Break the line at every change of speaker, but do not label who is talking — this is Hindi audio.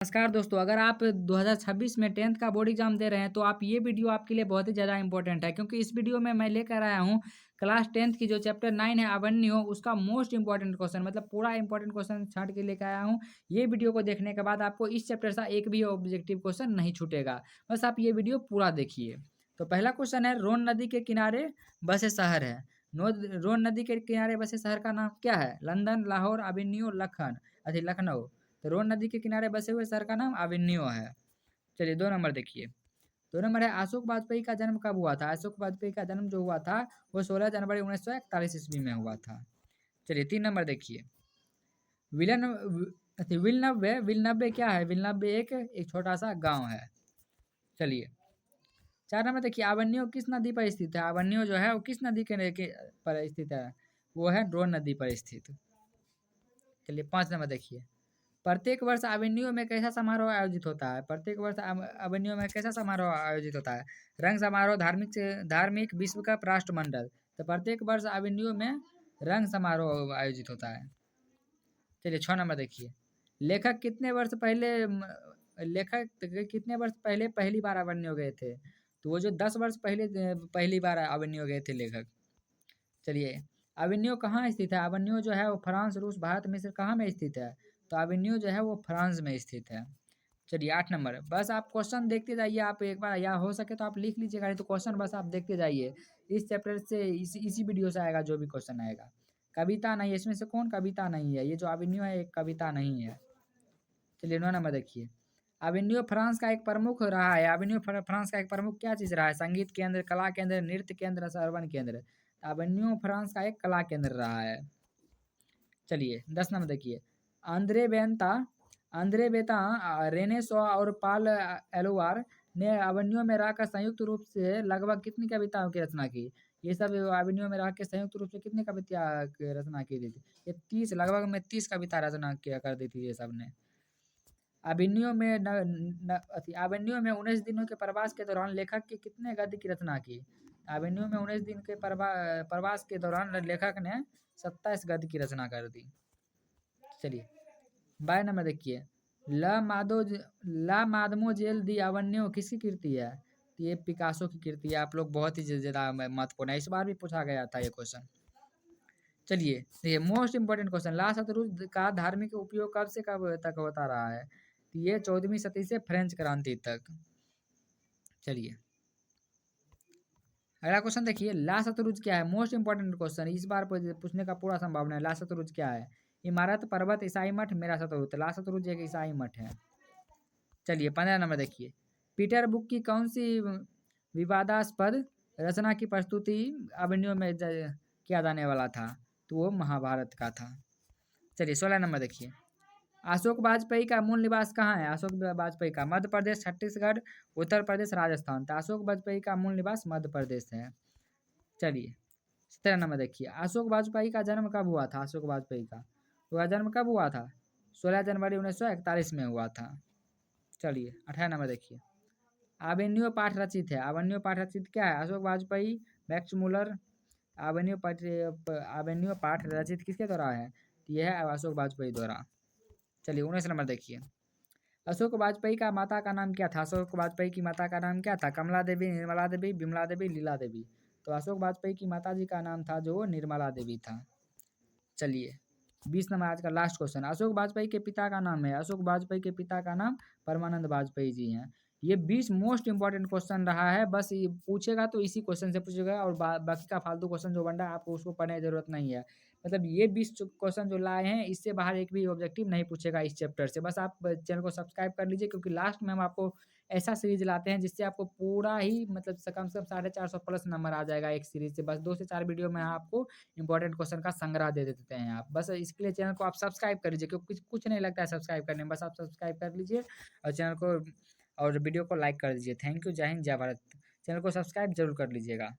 नमस्कार दोस्तों, अगर आप 2026 में 10th का बोर्ड एग्जाम दे रहे हैं तो आप ये वीडियो आपके लिए बहुत ही ज़्यादा इंपॉर्टेंट है, क्योंकि इस वीडियो में मैं लेकर आया हूँ क्लास 10th की जो चैप्टर 9 है अवन्यो, उसका मोस्ट इंपॉर्टेंट क्वेश्चन, मतलब पूरा इंपॉर्टेंट क्वेश्चन छांट के लेकर आया हूँ। ये वीडियो को देखने के बाद आपको इस चैप्टर से एक भी ऑब्जेक्टिव क्वेश्चन नहीं छूटेगा। बस आप ये वीडियो पूरा देखिए। तो पहला क्वेश्चन है, रोन नदी के किनारे बसे शहर है। रोन नदी के किनारे बसे शहर का नाम क्या है? लंदन, लाहौर, अभिन्यो, लखनऊ। तो रोन नदी के किनारे बसे हुए शहर का नाम अभिन्यो है। चलिए 2 नंबर देखिए। 2 नंबर है, अशोक वाजपेयी का जन्म कब हुआ था? अशोक वाजपेयी का जन्म जो हुआ था वो 16 जनवरी 1941 ईस्वी में हुआ था। चलिए 3 नंबर देखिए। विलन विल्नव्य विल्नव्य क्या है? विल्नव्य एक छोटा-सा गाँव है। चलिए 4 नंबर देखिए, अवन्यो किस नदी पर स्थित है? अवन्यो जो है वो किस नदी के पर स्थित है? वो है रोन नदी पर स्थित। चलिए 5 नंबर देखिए। प्रत्येक वर्ष अवेन्यू में कैसा समारोह आयोजित होता है? प्रत्येक वर्ष अवेन्यू में कैसा समारोह आयोजित होता है? रंग समारोह, धार्मिक, विश्व कप, राष्ट्रमंडल। तो प्रत्येक वर्ष अवेन्यू में रंग समारोह आयोजित होता है। चलिए 6 नंबर देखिए। लेखक कितने वर्ष पहले पहली बार अवेन्यू गए थे? तो वो जो 10 वर्ष पहले पहली बार अवेन्यू गए थे लेखक। चलिए, अवेन्यू कहाँ स्थित है? अवेन्यू जो है वो फ्रांस, रूस, भारत में से कहाँ में स्थित है? तो अवेन्यू जो है वो फ्रांस में स्थित है। चलिए 8 नंबर, बस आप क्वेश्चन देखते जाइए। आप एक बार या हो सके तो आप लिख लीजिएगा, नहीं तो क्वेश्चन बस आप देखते जाइए। इस चैप्टर से इसी वीडियो से आएगा जो भी क्वेश्चन आएगा। कविता नहीं है, इसमें से कौन कविता नहीं है? ये जो अवेन्यू है एक कविता नहीं है। चलिए 9 नंबर देखिए। अवेन्यू फ्रांस का एक प्रमुख रहा है। अवेन्यू फ्रांस का एक प्रमुख क्या चीज़ रहा है? संगीत केंद्र, कला केंद्र, नृत्य केंद्र, सरवन केंद्र। अवेन्यू फ्रांस का एक कला केंद्र रहा है। चलिए 10 नंबर देखिए। Andre Breton Andre Breton Rene Char और पाल एलुआर ने अवेन्यू में रहकर संयुक्त रूप से लगभग कितनी कविताओं की रचना की? ये सब अवेन्यू में रह के संयुक्त रूप से कितनी कविता की रचना की थी? ये 30 लगभग में 30 कविता रचना किया कर दी थी ये सब ने। अवेन्यू में 19 दिनों के प्रवास के दौरान लेखक की कितने गद्य की रचना की? अवेन्यू में 19 दिन के प्रवास के दौरान लेखक ने 27 गद्य की रचना कर दी। चलिए 12 नंबर देखिए। ला मादमोजेल दी अवेन्यू किसकी कृति है? तो ये पिकासो की कृति है। आप लोग बहुत ही ज़्यादा महत्वपूर्ण है, इस बार भी पूछा गया था ये क्वेश्चन। चलिए देखिए, मोस्ट इंपॉर्टेंट क्वेश्चन, ला शतरूज का धार्मिक उपयोग कब से कब तक होता रहा है? तो ये 14वीं सदी से फ्रेंच क्रांति तक। चलिए अगला क्वेश्चन देखिए, ला शतरूज क्या है? मोस्ट इंपॉर्टेंट क्वेश्चन, इस बार पूछने का पूरा संभावना है। ला शतरूज क्या है? इमारत, पर्वत, ईसाई मठ, मेरा शतरूज। ला शतरूज एक ईसाई मठ है। चलिए 15 नंबर देखिए। पीटर बुक की कौन सी विवादास्पद रचना की प्रस्तुति अवेन्यू में किया जाने वाला था? तो वो महाभारत का था। चलिए 16 नंबर देखिए। अशोक वाजपेयी का मूल निवास कहाँ है? अशोक वाजपेयी का मध्य प्रदेश, छत्तीसगढ़, उत्तर प्रदेश, राजस्थान। तो अशोक वाजपेयी का मूल निवास मध्य प्रदेश है। चलिए 17 नंबर देखिए। अशोक वाजपेयी का जन्म कब हुआ था? अशोक वाजपेयी का वह जन्म कब हुआ था? 16 जनवरी 1941 में हुआ था। चलिए 18 नंबर देखिए। अवेन्यू पाठ रचित है। अवेन्यू पाठ रचित क्या है? Ashok Vajpayee, Max Muller. Avenue पाठ रचित किसके द्वारा है? यह है अशोक वाजपेयी द्वारा। चलिए 19 नंबर देखिए। अशोक वाजपेयी का माता का नाम क्या था? अशोक वाजपेयी की माता का नाम क्या था? कमला देवी, निर्मला देवी, विमला देवी, लीला देवी। तो अशोक वाजपेयी की माता जी का नाम था जो निर्मला देवी था। चलिए 20 नंबर आज का लास्ट क्वेश्चन। अशोक वाजपेयी के पिता का नाम है। अशोक वाजपेयी के पिता का नाम परमानंद वाजपेयी जी हैं। ये 20 मोस्ट इंपॉर्टेंट क्वेश्चन रहा है। बस ये पूछेगा तो इसी क्वेश्चन से पूछेगा, और बाकी का फालतू क्वेश्चन जो बन रहा है आपको उसको पढ़ने की जरूरत नहीं है। मतलब ये 20 क्वेश्चन जो लाए हैं इससे बाहर एक भी ऑब्जेक्टिव नहीं पूछेगा इस चैप्टर से। बस आप चैनल को सब्सक्राइब कर लीजिए, क्योंकि लास्ट में हम आपको ऐसा सीरीज लाते हैं जिससे आपको पूरा ही मतलब कम से कम 450 प्लस नंबर आ जाएगा एक सीरीज से। बस 2 से 4 वीडियो में आपको इंपॉर्टेंट क्वेश्चन का संग्रह दे देते हैं आप। बस इसके लिए चैनल को आप सब्सक्राइब कर लीजिए, क्योंकि कुछ नहीं लगता है सब्सक्राइब करने में। बस आप सब्सक्राइब कर लीजिए और चैनल को और वीडियो को लाइक कर दीजिए। थैंक यू, जय हिंद, जय भारत। चैनल को सब्सक्राइब जरूर कर लीजिएगा।